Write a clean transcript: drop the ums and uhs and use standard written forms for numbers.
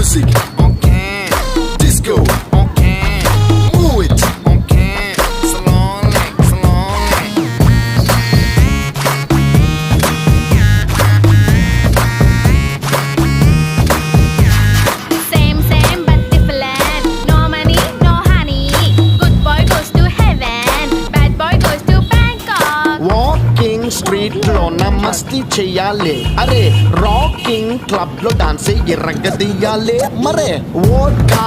Music on can, disco on can, move it on can, slowly, slowly. Same but different. No money, no honey. Good boy goes to heaven. Bad boy goes to Bangkok. Walking street లో నమస్తే చెయ్యాలి అరే rocking club లో dance ఎర్రగ దియాలి మరే ఓడ్కా